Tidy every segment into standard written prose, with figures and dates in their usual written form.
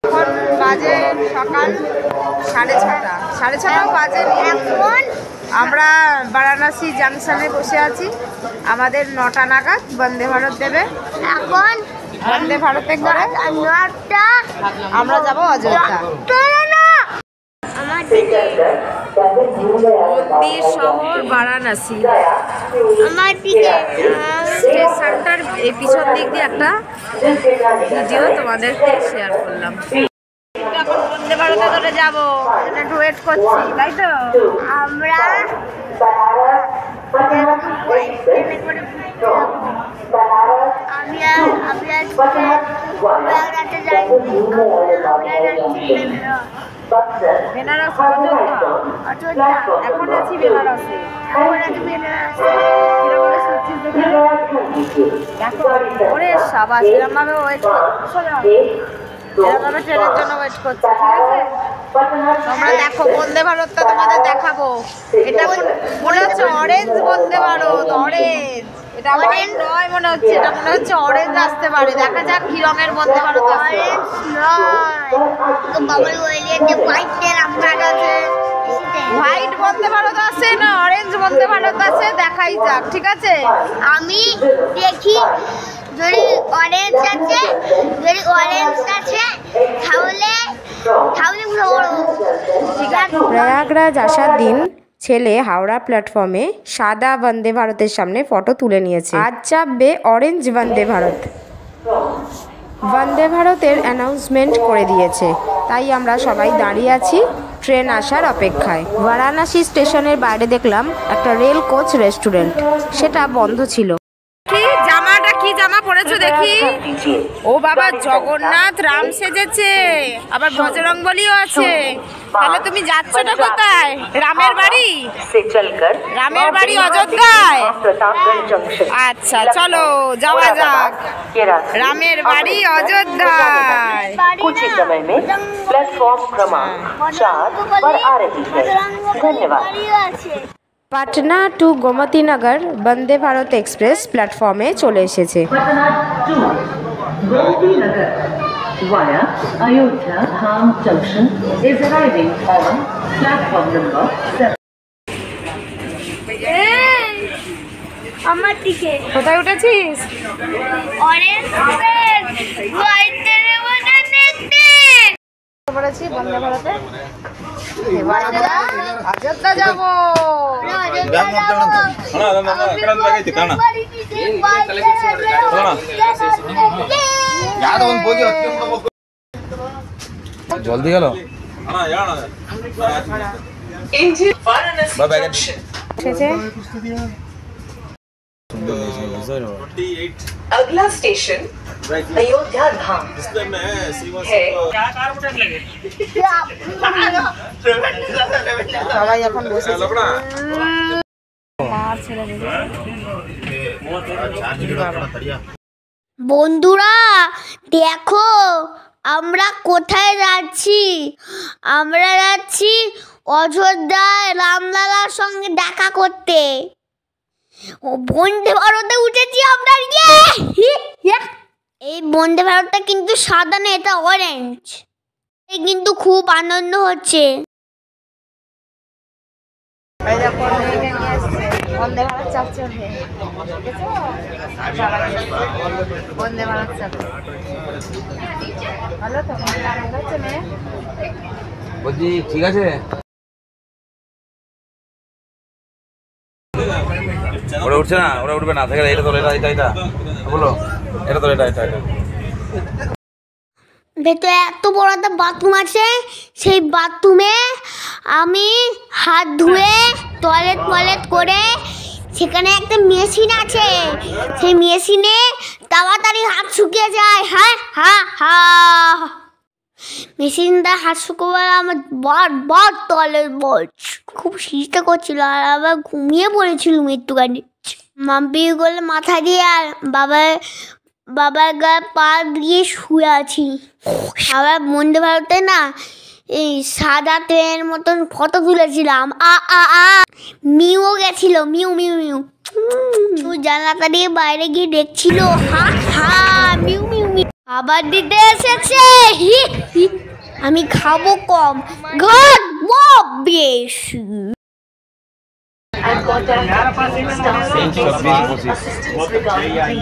এখন বাজে সকাল 6:30, 6:30 বাজে। এখন আমরা বারাণসী জাংশনে বসে আছি। আমাদের 9টা নাগাদ বন্দে ভারত দেবে। এখন বন্দে ভারতে করে আমরা যাব অযোধ্যা। মন্দির শহর বারাণসী। স্টেশনটার এই পিছন দিক দিয়ে একটা ভিডিও তোমাদেরকে শেয়ার করলাম। এখন বন্দে ভারতে করে যাবো, একটু ওয়েট করছি, তাই তো? আমরা বেনারস অযোধ্যা। এখন আছি বেনারসে। ওরে সাবাস, এরমভাবে ওয়েট করছি, এরমভাবে ট্রেনের জন্য ওয়েট করছি। ঠিক আছে, তোমরা দেখো বন্দে ভারতটা তোমাদের দেখাবো। এটা মনে হচ্ছে অরেঞ্জ বন্দে ভারত, অরেঞ্জ। এটা অরেঞ্জ নয় মনে হচ্ছে, এটা মনে হচ্ছে অরেঞ্জ আসতে পারে। দেখা যাক কি রঙের বন্দে ভারত আসে। হোয়াইট বন্দে ভারত আছে না অরেঞ্জ বন্দে ভারত আছে, দেখাই যাক। ঠিক আছে, আমি দেখি যদি অরেঞ্জ আছে, যদি অরেঞ্জ আছে তাহলে প্রয়াগরাজ আসার দিন ছেলে হাওড়া প্ল্যাটফর্মে সাদা বন্দে ভারতের সামনে ফটো তুলে নিয়েছে। আজ চাপবে অরেঞ্জ বন্দে ভারত। বন্দে ভারতের অ্যানাউন্সমেন্ট করে দিয়েছে, তাই আমরা সবাই দাঁড়িয়ে আছি ট্রেন আসার অপেক্ষায়। বারাণসী স্টেশনের বাইরে দেখলাম একটা রেল কোচ রেস্টুরেন্ট, সেটা বন্ধ ছিল। কি জামাটা, কি জামা পরেছো দেখি? ও বাবা, জগন্নাথ রাম সেজেছে, আবার বজরংবলীও আছে। তাহলে তুমি যাচ্ছটা কোথায়? রামের বাড়ি? রামের বাড়ি অযোধ্যায়। আচ্ছা চলো যাওয়া যাক রামের বাড়ি অযোধ্যায়। कुछ ही समय में प्लेटफॉर्म क्रमांक 4 पर आ रही है। धन्यवाद। পাটনা টু গোমতীনগর বন্দে ভারত এক্সপ্রেস প্ল্যাটফর্মে চলে এসেছে। Patna to Gomtinagar via Ayodhya Dham Junction is arriving on platform number 7. আমার দিকে কোথায় উঠেছিস? অরেঞ্জ বলেছি বন্দে ভারতে এবার আমরা অযোধ্যা যাবো। জলদি গেল अगला स्टेशन अयोध्या धाम है। সবাই এখন বসে বন্ধুরা দেখো আমরা কোথায় যাচ্ছি। আমরা যাচ্ছি অযোধ্যায় রামলালার সঙ্গে দেখা করতে। ও বন্দে ভারতে উঠেছি আমরা। এই বন্দে ভারতটা কিন্তু সাদা না, এটা অরেঞ্জ। এই কিন্তু খুব আনন্দ হচ্ছে। বন্দে ভারত চাপছে, বন্দে ভারত চাপছে। ভালো তো আনন্দ হচ্ছে মেয়ে? বলছি ঠিক আছে, ওরা উঠছে না, ওরা উঠবে না। থেকে এটা তো এটা বলো, এটা তো এটা। ভেতরে এত বড় একটা বাথরুম আছে, সেই বাথরুমে আমি হাত ধুয়ে টয়লেট করে, সেখানে একটা মেশিন আছে, সেই মেশিনে তাড়াতাড়ি হাত শুকিয়ে যায়। মেশিনটা হাত শুকোবার আমার বার টয়লেট খুব শীতটা করছিল, আর আবার ঘুমিয়ে পড়েছিলাম একটুখানি। মাম্পি করলে মাথা দিয়ে, আর বাবার গায়ে পা দিয়ে শুয়ে আছি। আবার বন্দে ভারতে না এই সাদা ট্রেনের মতন ফটো তুলেছিলাম। মিউও গেছিল, মিউ জানলাটা দিয়ে বাইরে গিয়ে দেখছিল। মিউ আবার দিতে এসেছে। আমি খাবো কম, ঘাটবো বেশি। And contact staff assistance regarding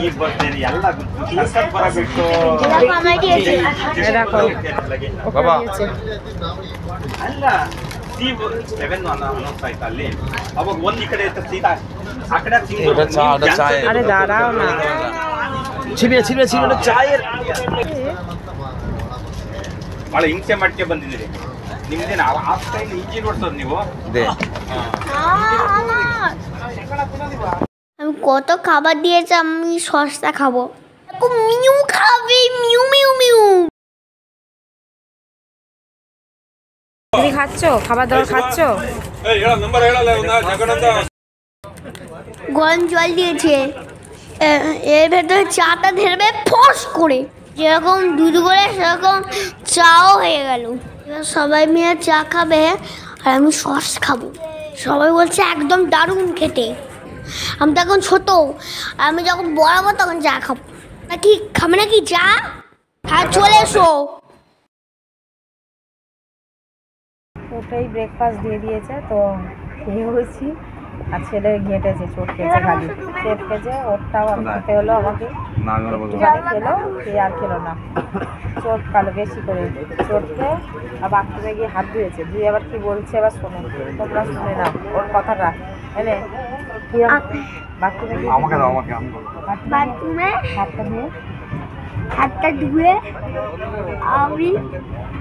বাবা আরে দাঁড়াও না, ছিপে চায়ের ಭಾಳ ಹಿಂಸೆ ಮಾಡ್ಕೆ ಬಂದಿದ್ದೀರಿ ನಿಮ್ದೇನು ಆ ಸ್ಟೈಲ್ ಈಜಿ ನೋಡ್ತದ ನೀವು দে আমি কত খাবার দিয়েছে, আমি সস্তা খাবো। মিউ খাবে, মিউ মিউ মিউ। তুমি খাচ্ছ খাবার দাবার খাচ্ছ? গরম জল দিয়েছে, এর ভেতরে চাটা ঢেলবে ফস করে, যেরকম দুধ করে সেরকম চাও হয়ে গেল। এবার সবাই মিলে চা খাবে আর আমি সস খাবো। সবাই বলছে একদম দারুণ খেতে। আমি তো এখন ছোট, আমি যখন বড় হবো তখন চা খাবো। নাকি খাবে নাকি চা? হ্যাঁ চলে এসো। ওটাই ব্রেকফাস্ট দিয়ে দিয়েছে, তো খেয়ে হয়েছি। আর ছেলে ঘেঁটেছে, চোট খেয়েছে, খালি চোট খেয়েছে। ওরটাও খেতে হলো আমাকে, একটুখানি খেলো, খেয়ে আর খেলো না। চোট কালো বেশি করে চোট খেয়ে আর বাথরুমে গিয়ে হাত ধুয়েছে, ধুয়ে আবার কি বলছে এবার শোনো, তোমরা শুনে নাও ওর কথাটা। এনে বাথরুমে গিয়ে বাথরুমে হাতটা ধুয়ে হাতটা ধুয়ে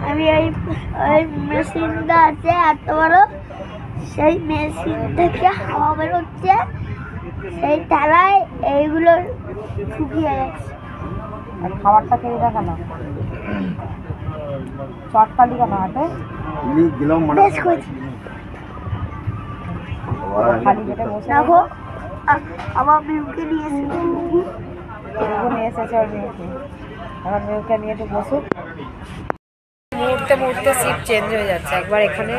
আমি ওই মেশিনটা আছে এত বড়, সেই মেশিন থেকে হাওয়া বেরোচ্ছে, সেই তালায় এইগুলো শুকিয়ে গেছে। আর খাবারটা খেয়ে দেখা না, চটকালি কেন হাতে? বেশ করেছি। খালি পেটে বসে দেখো আমার মেয়েকে নিয়ে এসেছি। নিয়ে এসেছে ওর মেয়েকে, আমার মেয়েকে নিয়ে একটু বসুক। মুহূর্তে মুহূর্তে সিট চেঞ্জ হয়ে যাচ্ছে, একবার এখানে,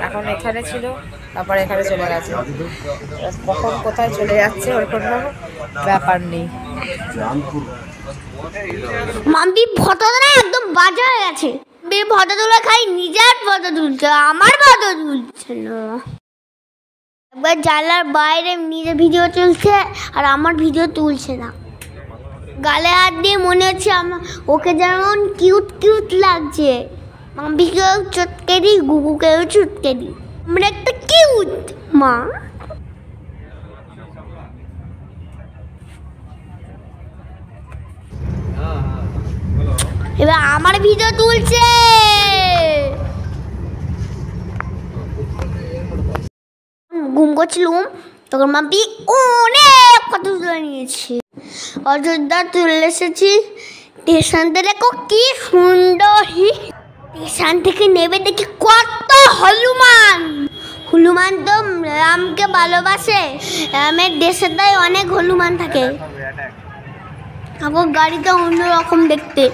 এখন এখানে ছিল, তারপর এখানে চলে গেছে। কখন কোথায় চলে যাচ্ছে ওর কোনো ব্যাপার নেই। মাম্পি ফটোটা না একদম বাজে হয়ে গেছে। ফটো তোলা খাই, নিজের ফটো তুলছে, আমার ফটো তুলছে না। একবার জানলার বাইরে নিজে ভিডিও তুলছে আর আমার ভিডিও তুলছে না। গালে হাত দিয়ে মনে হচ্ছে ওকে যেমন কিউট কিউট লাগছে। মাম্পিকেও চটকে দিই, গুগুকেও চটকে দিই, আমরা একটা কিউট মা। এবার আমার ভিডিও তুলছে। ঘুম করছিলাম তখন মাম্পি অনেক কত তুলে নিয়েছে। অযোধ্যা তুলে এসেছি স্টেশনটা, দেখো কি সুন্দর। স্টেশন থেকে নেবে দেখি কত হনুমান। হনুমান তো রামকে ভালোবাসে, রামের দেশে তাই অনেক হনুমান থাকে। আমার গাড়িটা অন্যরকম দেখতে।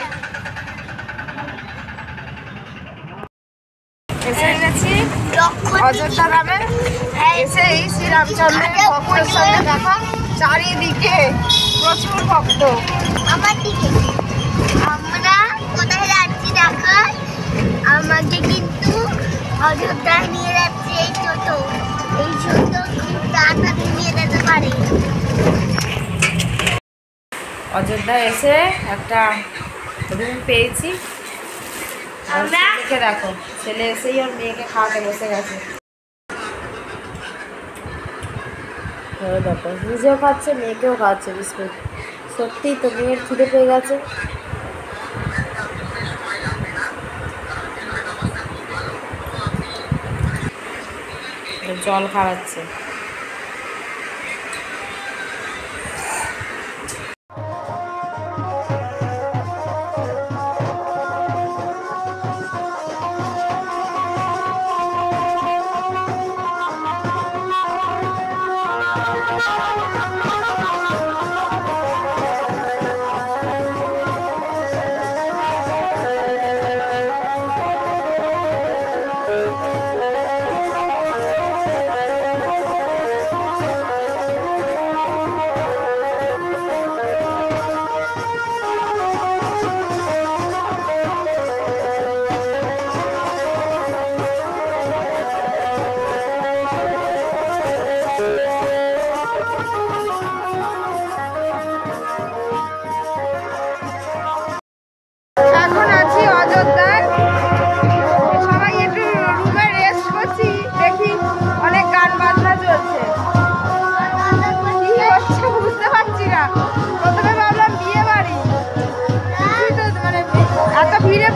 এসে গেছি অযোধ্যা গ্রামে, এসে এই শ্রীরামচন্দ্রের ভক্তের সঙ্গে দেখা। চারিদিকে প্রচুর ভক্ত। আমার দিকে আমরা কোথায় যাচ্ছি দেখো, আমাকে কিন্তু অযোধ্যায় নিয়ে যাচ্ছে এই ছোট। এই ছোট খুব তাড়াতাড়ি নিয়ে যেতে পারে। অযোধ্যায় এসে একটা রুম পেয়েছি। ছেলেকে দেখো, ছেলে এসেই ওর মেয়েকে খাওয়াতে বসে গেছে। দেখো নিজেও খাচ্ছে, মেয়েকেও খাওয়াচ্ছে বিস্কুট। সত্যিই তো মেয়ের খিদে পেয়ে গেছে। জল খাওয়াচ্ছে।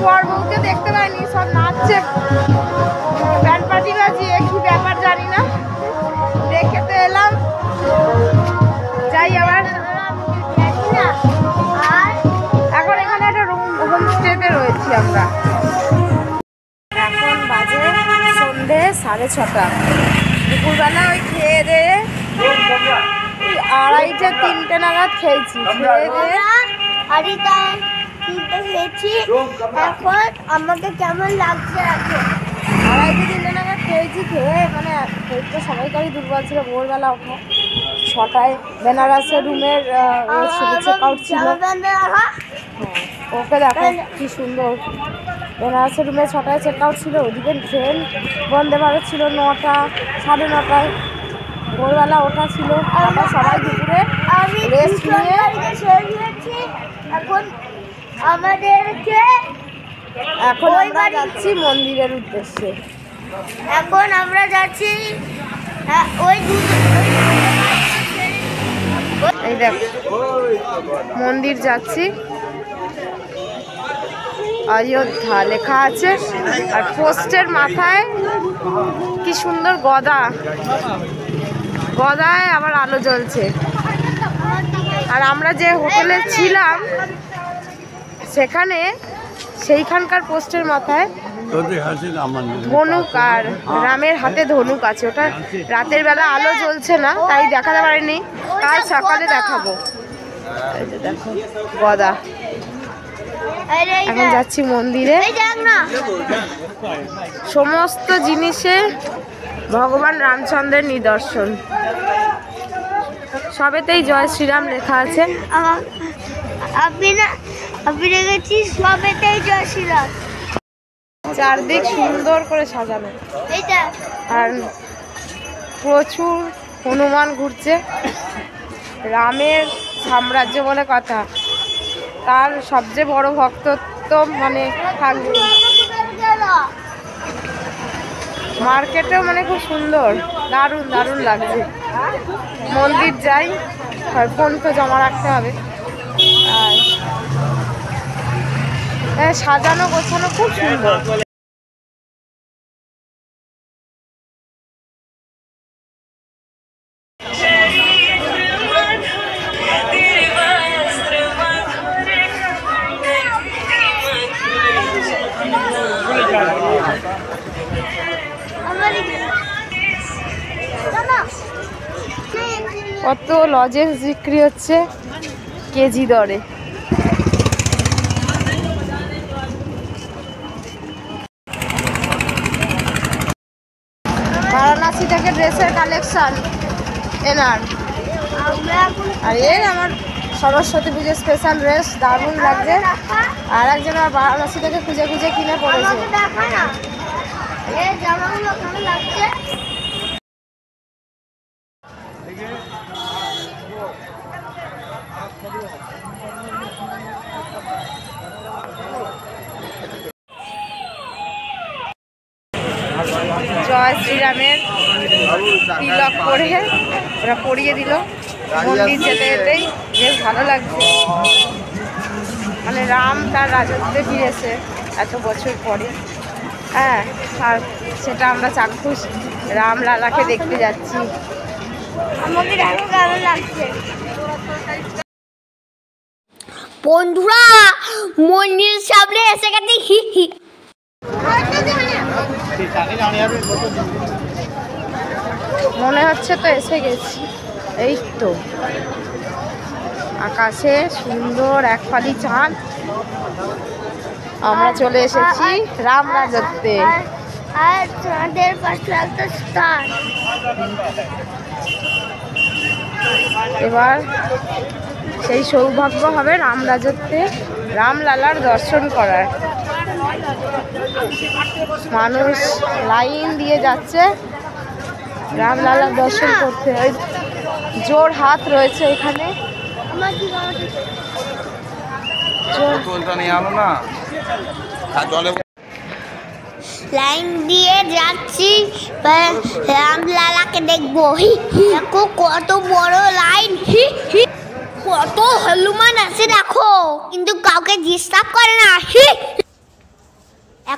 বর বউকে দেখতে পাইনি, সব নাচছে ব্যান্ড পার্টি বাজিয়ে, কি ব্যাপার জানি না, দেখে তো এলাম। যাই আবার। এখন এখানে একটা হোমস্টেতে রয়েছি আমরা। এখন বাজে সন্ধে 6:30। দুপুরবেলা ওই খেয়ে দিয়ে 2:30-3টে নাগাদ খেয়েছি। খেয়ে দিয়ে এখন আমাকে কেমন লাগছে এখন? 2:30-3টে নাগাদ খেয়েছি। খেয়ে মানে শরীরটা সবাইকারই দুর্বল ছিল। ভোরবেলা ওঠা 6টায় বেনারসের রুমের চেক আউট ছিল। ওকে দেখো কি সুন্দর, বেনারসের রুমে 6টায় চেক আউট ছিল। ওদিকে ট্রেন বন্দে ভারত ছিল 9টা 9:30। ভোরবেলা ওঠা ছিল। আমরা সবাই দুপুরে রেস্ট নিয়ে এখন আমাদেরকে এখন আমরা যাচ্ছি মন্দিরের উদ্দেশ্যে। এখন আমরা যাচ্ছি ওই এই দেখ মন্দির যাচ্ছি, অযোধ্যা লেখা আছে। আর পোস্টের মাথায় কি সুন্দর গদায় আবার আলো জ্বলছে। আর আমরা যে হোটেলে ছিলাম সেখানে সেইখানকার পোস্টের মাথায় ধনুক আর রামের হাতে ধনুক আছে। ওটা রাতের বেলা আলো জ্বলছে না, তাই দেখাতে পারিনি, কাল সকালে দেখাবো। দেখো গদা। এখন যাচ্ছি মন্দিরে। সমস্ত জিনিসে ভগবান রামচন্দ্রের নিদর্শন, সবেতেই জয় শ্রীরাম লেখা আছে। আমি দেখেছি সবেতেই জয় শ্রীরাম। চারদিক সুন্দর করে সাজানো, আর প্রচুর হনুমান ঘুরছে। রামের সাম্রাজ্য বলে কথা, তার সবচেয়ে বড় ভক্ত তো মানে থাকবে। মার্কেটেও মানে খুব সুন্দর, দারুণ দারুণ লাগছে। মন্দির যাই, ফোন তো জমা রাখতে হবে। আর সাজানো গোছানো খুব সুন্দর। কত লজেন্স বিক্রি হচ্ছে কেজি দরে। বারাণসী থেকে ড্রেসের কালেকশন এনার। আর এর আমার সরস্বতী পুজোর স্পেশাল ড্রেস দারুণ লাগছে। আর একজন আমার বারাণসী থেকে খুঁজে খুঁজে কিনে পড়েছে। জয় শ্রীরামের তিলক করে ওরা পরিয়ে দিল। মন্দির যেতে যেতেই বেশ ভালো লাগছে, মানে রাম তার রাজত্বে ফিরেছে এত বছর পরে। হ্যাঁ, আর সেটা আমরা চাক্ষুষ রামলালাকে দেখতে যাচ্ছি। আমাকে আরো ভালো লাগছে। বন্ধুরা মন্দিরের সামনে এসে গেছে। হি হি মনে হচ্ছে তো এসে গেছি। এই তো আকাশে সুন্দর এক ফালি চাঁদ। আমরা চলে এসেছি রাম রাজত্বে। আর চাঁদের পাশে একটা স্টার। এবার সেই সৌভাগ্য হবে রাম রাজত্বে রামলালার দর্শন করার। মানুষ লাইন দিয়ে যাচ্ছে রামলালার দর্শন করতে। ওই জোর হাত রয়েছে এখানে। লাইন দিয়ে যাচ্ছি রামলালাকে দেখবো। দেখো কত বড় লাইন, কত হনুমান আছে দেখো, কিন্তু কাউকে ডিস্টার্ব করে না।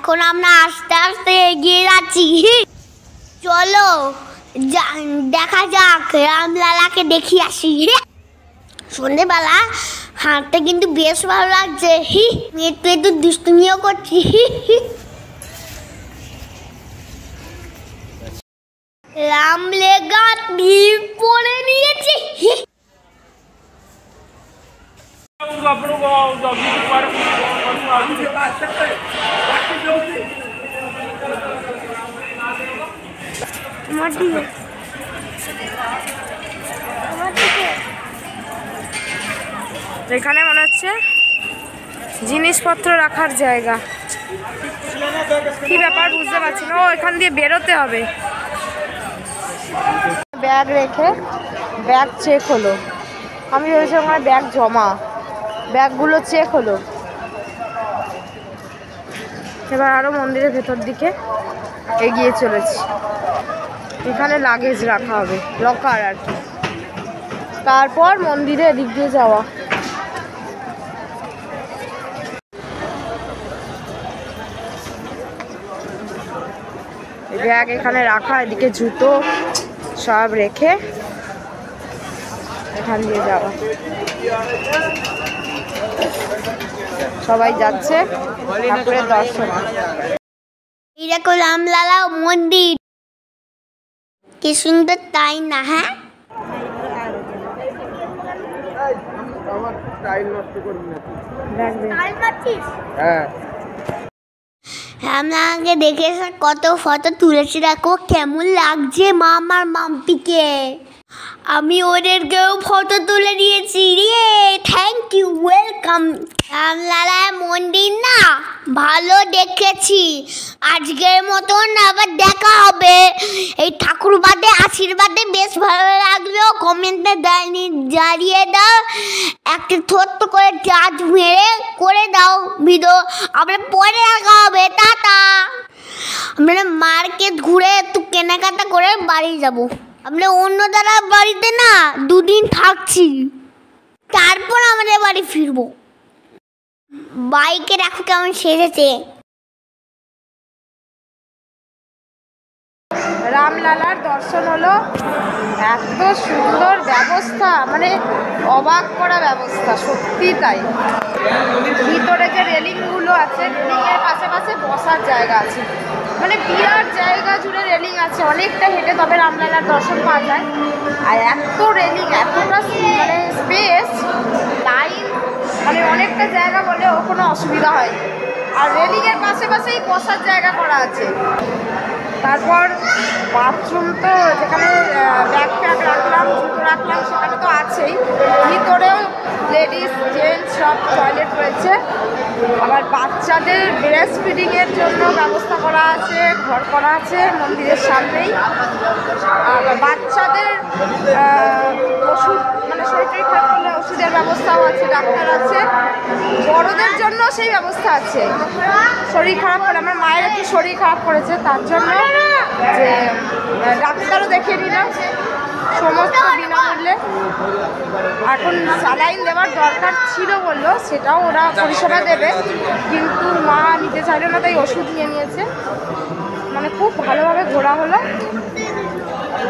এখন আমরা আস্তে আস্তে এগিয়ে যাচ্ছি। চলো দেখা যাক, রামলালাকে দেখি আসি। সন্ধ্যেবেলা হাঁটতে কিন্তু বেশ ভালো লাগছে। একটু একটু দুষ্টুমিও করছি। রামলেগা টিপ পরে নিয়েছি। এখানে মনে হচ্ছে জিনিসপত্র রাখার জায়গা। কি ব্যাপার বুঝতে পারছি না। ও এখান দিয়ে বেরোতে হবে। ব্যাগ রেখে ব্যাগ চেক হলো। আমি ভেবেছিলাম আমার ব্যাগ জমা, ব্যাগগুলো চেক হলো। এবার আরও মন্দিরের ভেতর দিকে এগিয়ে চলেছি। এখানে লাগেজ রাখা হবে, লকার আর কি। তারপর মন্দিরে এদিক দিয়ে যাওয়া। ব্যাগ এখানে রাখা, এদিকে জুতো সব রেখে এখান দিয়ে যাওয়া। সবাই যাচ্ছে ঠাকুরের দর্শন। এই দেখো রামলালা মন্দির, কি সুন্দর তাই না? হ্যাঁ, রামলালাকে দেখে কত ফটো তুলেছি। দেখো কেমন লাগছে মা আমার মাম্পিকে। আমি ওদেরকেও ফটো তুলে দিয়েছি রে। Thank you, welcome. রামলালা মন্দির না ভালো দেখেছি। আজকের মতন আবার দেখা হবে। এই ঠাকুর বাদে আশীর্বাদে বেশ ভালো লাগলো। কমেন্টে জানিয়ে দাও, একটা ছোট্ট করে জাজ মেরে করে দাও ভিডিও। আমরা পরে দেখা হবে। টাটা। আমরা মার্কেট ঘুরে একটু কেনাকাটা করে বাড়ি যাব। আমরা অন্য দাদা বাড়িতে না 2 দিন থাকছি, তারপর আমাদের বাড়ি ফিরবো। বাইকে দেখো কেমন সেজেছে। রামলালার দর্শন হলো। এত সুন্দর ব্যবস্থা, মানে অবাক করা ব্যবস্থা, সত্যি তাই। ভিতরে যে রেলিংগুলো আছে, রেলিংয়ের পাশে পাশে বসার জায়গা আছে, মানে বিরাট জায়গা জুড়ে রেলিং আছে। অনেকটা হেঁটে তবে রামলালার দর্শন পাওয়া যায়। আর এত রেলিং, এতটা মানে স্পেস, লাইন, মানে অনেকটা জায়গা বলেও কোনো অসুবিধা হয়নি। আর রেলিংয়ের পাশে পাশেই বসার জায়গা করা আছে। তারপর বাথরুম তো, যেখানে ব্যাগ ফ্যাগ রাখলাম, জুতো রাখলাম, সেখানে তো আছেই। ভিতরেও লেডিস জেন্টস সব টয়লেট রয়েছে। আবার বাচ্চাদের ব্রেস্ট ফিডিংয়ের জন্য ব্যবস্থা করা আছে, ঘর করা আছে মন্দিরের সামনেই। আর বাচ্চাদের ওষুধ, মানে শরীর খারাপ করলে ওষুধের ব্যবস্থাও আছে, ডাক্তার আছে। বড়দের জন্য সেই ব্যবস্থা আছে। শরীর খারাপ করে, আমার মায়ের একটু শরীর খারাপ করেছে, তার জন্য যে ডাক্তারও দেখিয়ে নিলাম, সমস্ত বিনামূল্যে। এখন স্যালাইন দেওয়ার দরকার ছিল বললো, সেটাও ওরা পরিষেবা দেবে, কিন্তু মা নিতে চাইলো না, তাই ওষুধ নিয়ে নিয়েছে। মানে খুব ভালোভাবে ঘোরা হলো।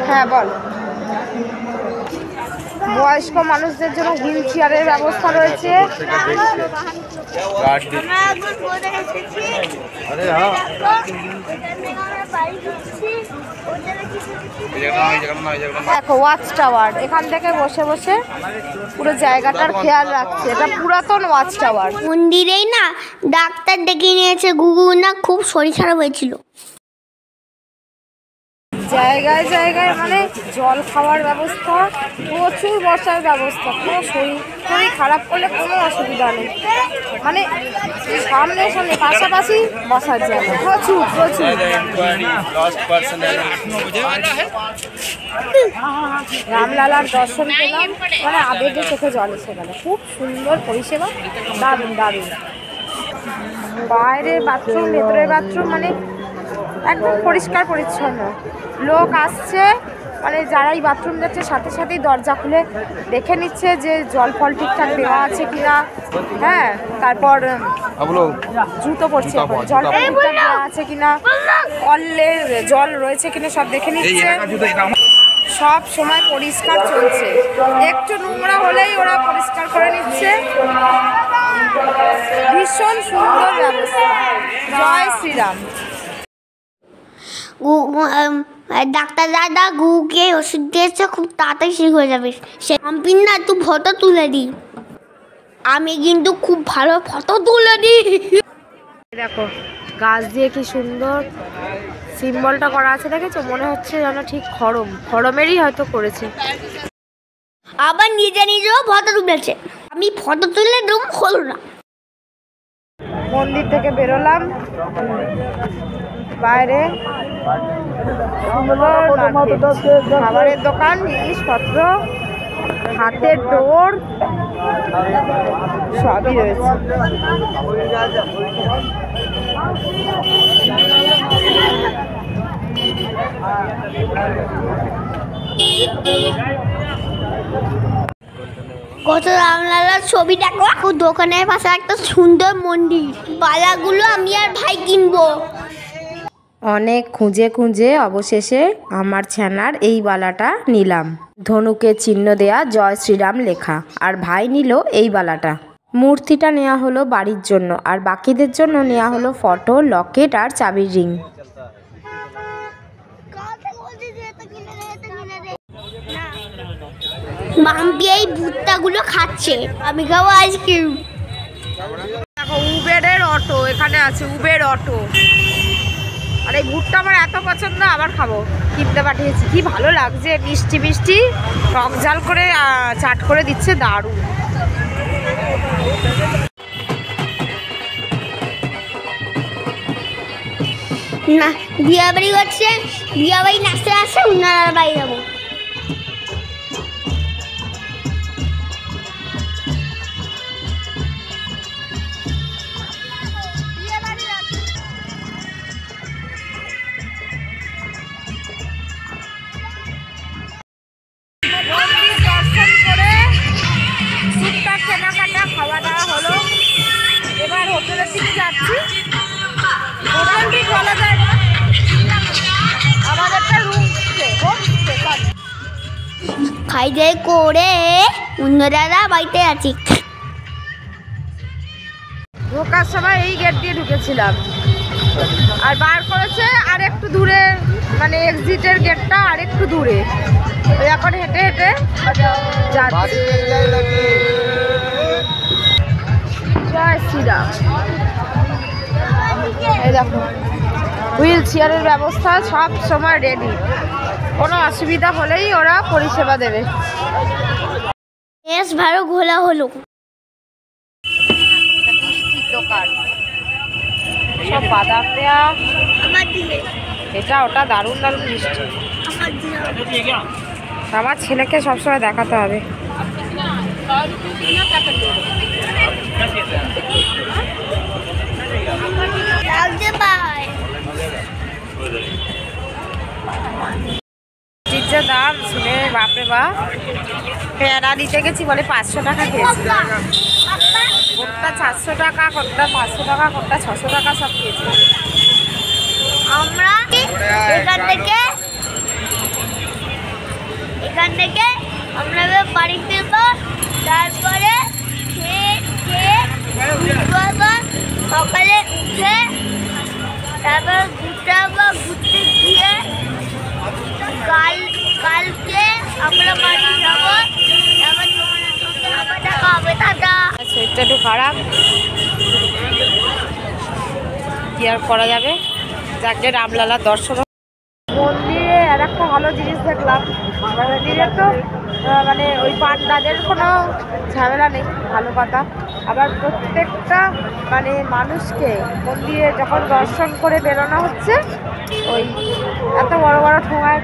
হ্যাঁ বল। বয়স্ক মানুষদের জন্য হুইল চেয়ারের ব্যবস্থা রয়েছে। দেখো ওয়াচ টাওয়ার, এখান থেকে বসে বসে পুরো জায়গাটার খেয়াল রাখছে। এটা পুরাতন ওয়াচ টাওয়ার। মন্দিরেই না ডাক্তার ডেকে নিয়েছে। গুগু না খুব শরীর খারাপ হয়েছিল। জায়গায় জায়গায় মানে জল খাওয়ার ব্যবস্থা, প্রচুর বসার ব্যবস্থা। কোনো শরীর খারাপ করলে কোনো অসুবিধা নেই, মানে সামনে সামনে পাশাপাশি বসার জায়গা প্রচুর প্রচুর। রামলালার দর্শন পেলাম, মানে আবেগে চোখে জল এসে গেল। খুব সুন্দর পরিষেবা, দারুণ দারুণ। বাইরের বাথরুম, ভেতরের বাথরুম, মানে একদম পরিষ্কার পরিচ্ছন্ন। লোক আসছে, মানে যারাই বাথরুম যাচ্ছে সাথে সাথেই দরজা খুলে দেখে নিচ্ছে যে জল ফল ঠিকঠাক দেওয়া আছে কিনা। হ্যাঁ, তারপর জুতো পরছে, জল ঠিকঠাক দেওয়া আছে কিনা, কলে জল রয়েছে কিনা সব দেখে নিচ্ছে। সব সময় পরিষ্কার চলছে, একটু নোংরা হলেই ওরা পরিষ্কার করে নিচ্ছে। ভীষণ সুন্দর ব্যবস্থা। জয় শ্রীরাম। ডাক্তার দাদা গুকে ওষুধ দিয়েছে, খুব তাড়াতাড়ি ঠিক হয়ে যাবে। সে আমি না একটু ফটো তুলে দিই, আমি কিন্তু খুব ভালো ফটো তুলে দিই। দেখো গাছ দিয়ে কি সুন্দর সিম্বলটা করা আছে, দেখেছো? মনে হচ্ছে যেন ঠিক খড়মেরই হয়তো করেছে। আবার নিজে নিজেও ফটো তুলেছে, আমি ফটো তুলে রুম হলো না। মন্দির থেকে বেরোলাম, বাইরে খাবারের দোকান, জিনিসপত্র, হাতের ডোর সবই রয়েছে। কত রামলালার ছবি দেখো, দোকানের পাশে একটা সুন্দর মন্দির। বালাগুলো আমি আর ভাই কিনবো। অনেক খুঁজে খুঁজে অবশেষে আমার ছানার এই বালাটা নিলাম। ধনুকে চিহ্ন দেয়া জয় শ্রীরাম লেখা। আর ভাই নিল এই বালাটা। মূর্তিটা নেওয়া হলো বাড়ির জন্য, আর বাকিদের জন্য নেওয়া হলো ফটো, লকেট আর চাবির রিং। মাম্পি এই ভুট্টাগুলো খাচ্ছে, আমি খাবো আইসক্রিম। দেখো উবেরের অটো এখানে আছে, উবের অটো। আর এই ভুট্টা আমার এত পছন্দ, আবার খাবো। কিনতে পাঠিয়েছি, কি ভালো লাগছে, মিষ্টি মিষ্টি টক ঝাল করে চাট করে দিচ্ছে, দারুণ। না বিয়া বাড়ি করছে, বিয়া বাড়ি নাচতে আসছে, উনার বাড়ি যাবো। দর্শন করে টুকটাক কেনাকাটা খাওয়া দাওয়া হলো। এবার হোটেলের দিকে যাচ্ছি। হোটেলটি বলা যায় না, আমাদেরটা হোমস্টে খাই দাই করে অন্যরা বাড়িতে আছি। ঢোকার সময় এই গেট দিয়ে ঢুকেছিলাম, আর বার করেছে আর একটু দূরে, মানে এক্সিটের গেটটা আর একটু দূরে। এখন হেঁটে হেঁটে যাচ্ছি। জয় শ্রীরাম। এই দেখো হুইল চেয়ারের ব্যবস্থা সব সময় রেডি, কোনো অসুবিধা হলেই ওরা পরিষেবা দেবে। বেশ ভালো ঘোলা হলো। মিষ্টির দোকান, সব বাদাম দেয়া, এটা ওটা দারুণ দারুণ মিষ্টি। আমার ছেলেকে সবসময় দেখাতে হবে। যে দাম শুনে বাপরে বাপ, পেয়ারা নিতে গেছি বলে 500 টাকা খেয়েছি। কোনটা 400 টাকা, কোনটা 500 টাকা, কোনটা 600 টাকা, সব খেয়েছি আমরা। এখান থেকে আমরা বাড়ি ফিরবো, তারপরে সকালে উঠে তারপর ঘুরতে গিয়ে কালকে আমরা বাড়ি যাবো। দেখা হবে, দাদা। শরীরটা একটু খারাপ, কি আর করা যাবে। যাকে রামলালার দর্শন। মন্দিরে আর একটা ভালো জিনিস দেখলাম, মন্দিরে তো মানে ওই পান্ডাদের কোনো ঝামেলা নেই, ভালো কথা। আবার প্রত্যেকটা মানে মানুষকে মন্দিরে যখন দর্শন করে বেরোনো হচ্ছে, ওই এত বড় বড় ঠোঙায়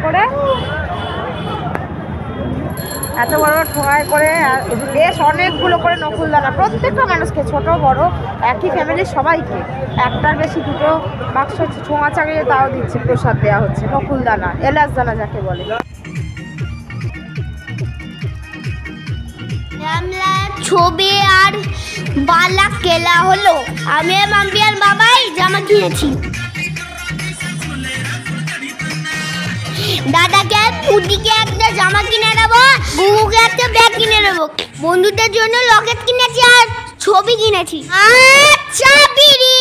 করে বেশ অনেকগুলো করে নকুলদানা প্রত্যেকটা মানুষকে, ছোট বড় একই ফ্যামিলির সবাইকে, একটার বেশি দুটো বাক্স ছোঁয়া চাগিয়ে তাও দিচ্ছে, প্রসাদ দেওয়া হচ্ছে। নকুলদানা, এলাচ দানা যাকে বলে। জানলার ছবি আর বালা কেলা হলো। আমি আর মাম্পি আর বাবাই জামা কিনেছি। দাদাকে পুটিকে একটা জামা কিনে দেবো, গুগুকে একটা ব্যাগ কিনে দেবো, বন্ধুদের জন্য লকেট কিনেছি আর ছবি কিনেছি। আচ্ছা বিড়ি।